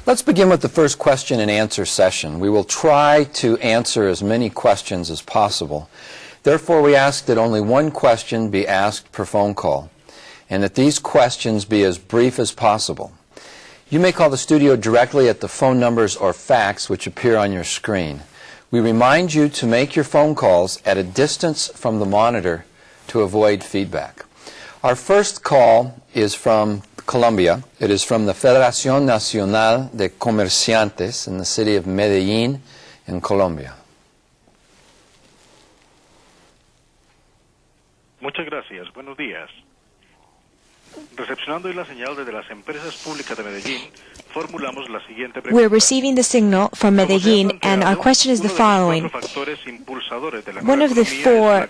Let's begin with the first question and answer session. We will try to answer as many questions as possible. Therefore, we ask that only one question be asked per phone call, and that these questions be as brief as possible. You may call the studio directly at the phone numbers or fax which appear on your screen. We remind you to make your phone calls at a distance from the monitor to avoid feedback. Our first call is from Colombia. It is from the Federación Nacional de Comerciantes in the city of Medellin in Colombia. Muchas gracias. Buenos días. Recepcionando hoy la señal desde las empresas públicas de Medellín, formulamos la siguiente pregunta. We're receiving the signal from Medellin, and our question is the following. One of the four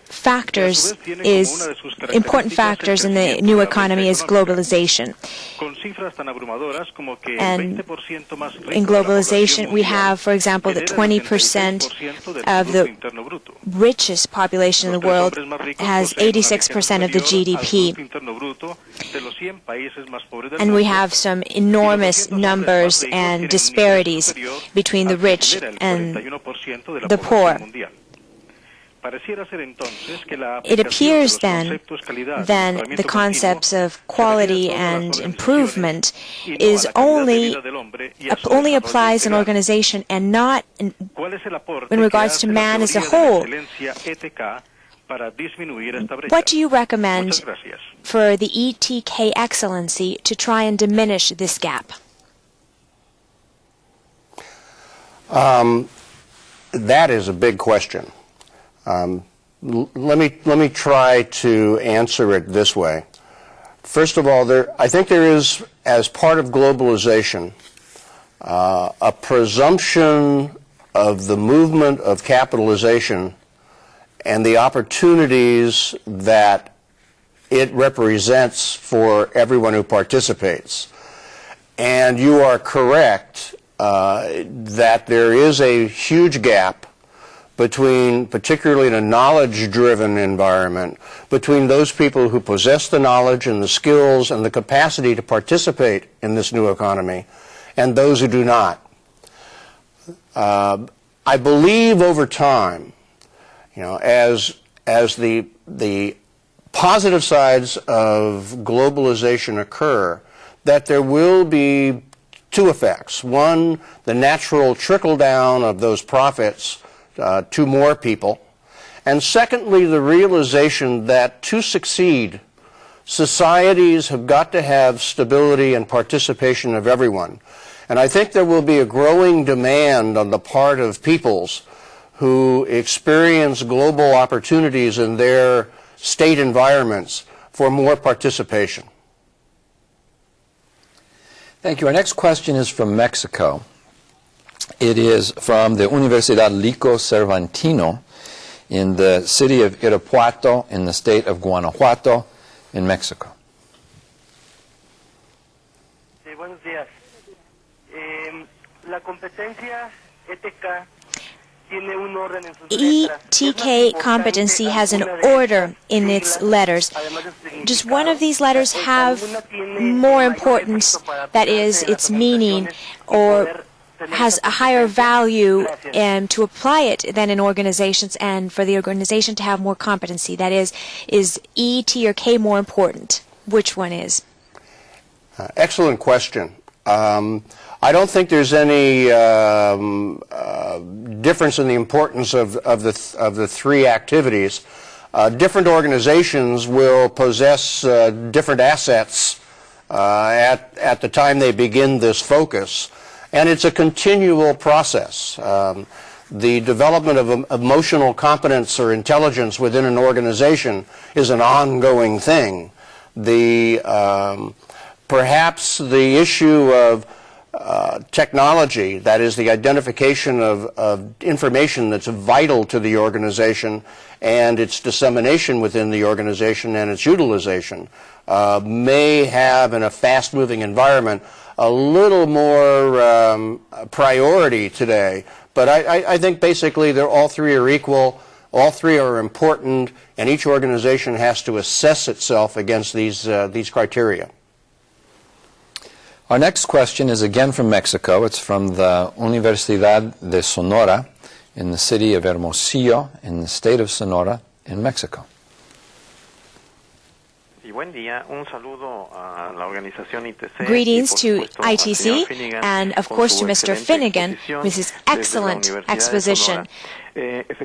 factors is important factors in the new economy is globalization. And in globalization, we have, for example, that 20% of the richest population in the world has 86% of the GDP. And we have some enormous numbers and disparities between the rich and the poor. It appears then the concepts of quality and improvement is only applies in organization and not in regards to man as a whole. What do you recommend for the ETK excellency to try and diminish this gap? That is a big question. Let me try to answer it this way. First of all, I think there is, as part of globalization, a presumption of the movement of capitalization and the opportunities that it represents for everyone who participates. And you are correct that there is a huge gap between, particularly in a knowledge-driven environment, between those people who possess the knowledge and the skills and the capacity to participate in this new economy and those who do not. I believe over time, as the positive sides of globalization occur, that there will be two effects. One, the natural trickle-down of those profits to more people, and secondly, the realization that to succeed, societies have got to have stability and participation of everyone. And I think there will be a growing demand on the part of peoples who experience global opportunities in their state environments for more participation. Thank you. Our next question is from Mexico. It is from the Universidad Lico Cervantino in the city of Irapuato in the state of Guanajuato in Mexico. Sí, buenos días. La competencia ETK tiene un orden en sus letras. ETK competency has an order in its letters. Does one of these letters have more importance, that is, its meaning, or has a higher value to apply it than in organizations, and for the organization to have more competency? That is E, T, or K more important? Which one is? Excellent question. I don't think there's any difference in the importance of the three activities. Different organizations will possess different assets at the time they begin this focus. And it's a continual process. The development of emotional competence or intelligence within an organization is an ongoing thing. Perhaps the issue of technology, that is the identification of information that's vital to the organization and its dissemination within the organization and its utilization, may have, in a fast-moving environment, a little more priority today. But I think basically all three are equal, all three are important, and each organization has to assess itself against these criteria. Our next question is again from Mexico. It's from the Universidad de Sonora in the city of Hermosillo in the state of Sonora in Mexico. Greetings to ITC and, of course, to Mr. Finnigan with his excellent exposition. Of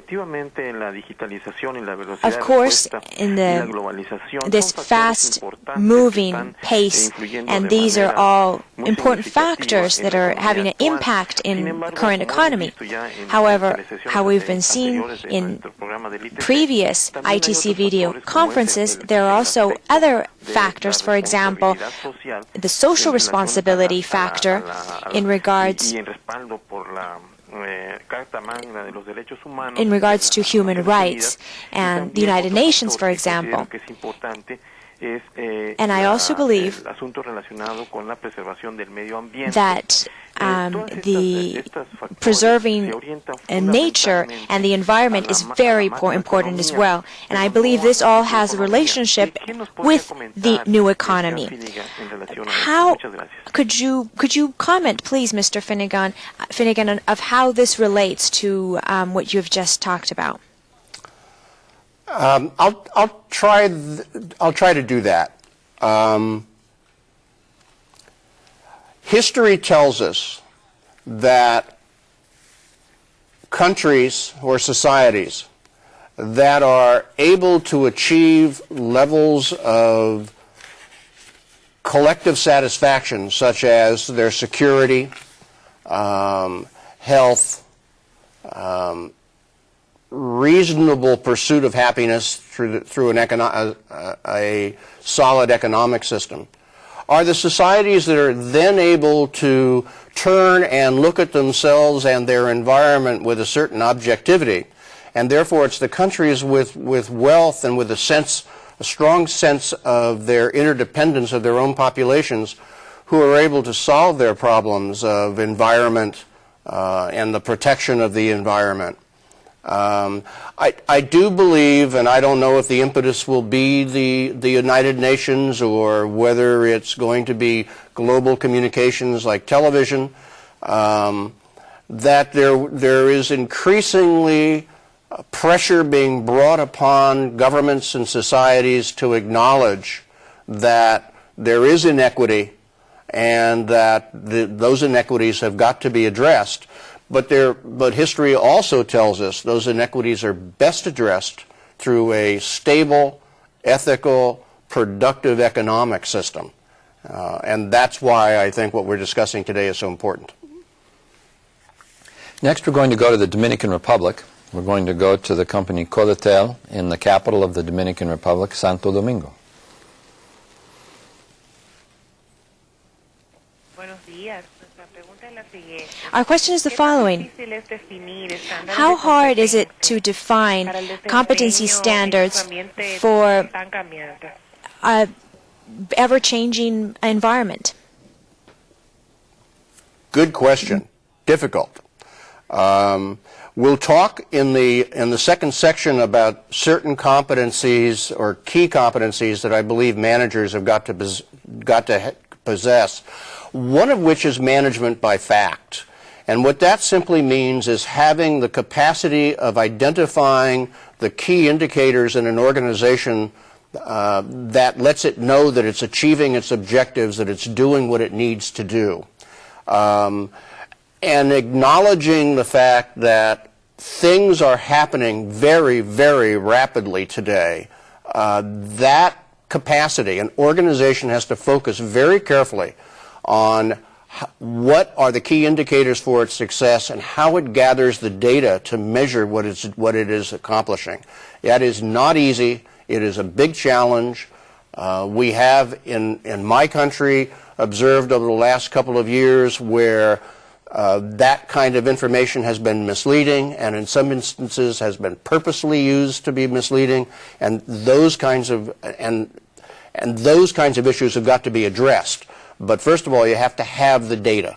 course, in this fast-moving pace, and these are all important factors that are having an impact in the current economy. However, how we've been seeing in previous ITC video conferences, there are also other factors, for example, the social responsibility factor in regards to human rights and the United Nations, for example. And I also believe that the preserving nature and the environment is very important as well. And I believe this all has a relationship with the new economy. How could you comment, please, Mr. Finnigan, of how this relates to what you've just talked about? I'll try to do that. History tells us that countries or societies that are able to achieve levels of collective satisfaction, such as their security, health, reasonable pursuit of happiness through a solid economic system, are the societies that are then able to turn and look at themselves and their environment with a certain objectivity. And therefore, it's the countries with wealth and with a strong sense of their interdependence of their own populations who are able to solve their problems of environment and the protection of the environment. I do believe, and I don't know if the impetus will be the United Nations or whether it's going to be global communications like television, that there is increasingly pressure being brought upon governments and societies to acknowledge that there is inequity and that those inequities have got to be addressed. But history also tells us those inequities are best addressed through a stable, ethical, productive economic system. And that's why I think what we're discussing today is so important. Next, we're going to go to the Dominican Republic. We're going to go to the company CODETEL in the capital of the Dominican Republic, Santo Domingo. Our question is the following. How hard is it to define competency standards for an ever-changing environment? Good question. Difficult. We'll talk in the second section about certain competencies or key competencies that I believe managers have got to possess. One of which is management by fact. And what that simply means is having the capacity of identifying the key indicators in an organization that lets it know that it's achieving its objectives, that it's doing what it needs to do. And acknowledging the fact that things are happening very, very rapidly today. That capacity, an organization has to focus very carefully on what are the key indicators for its success and how it gathers the data to measure what it is accomplishing. That is not easy. It is a big challenge. We have in my country observed over the last couple of years where that kind of information has been misleading and in some instances has been purposely used to be misleading, and those kinds of issues have got to be addressed. But first of all, you have to have the data.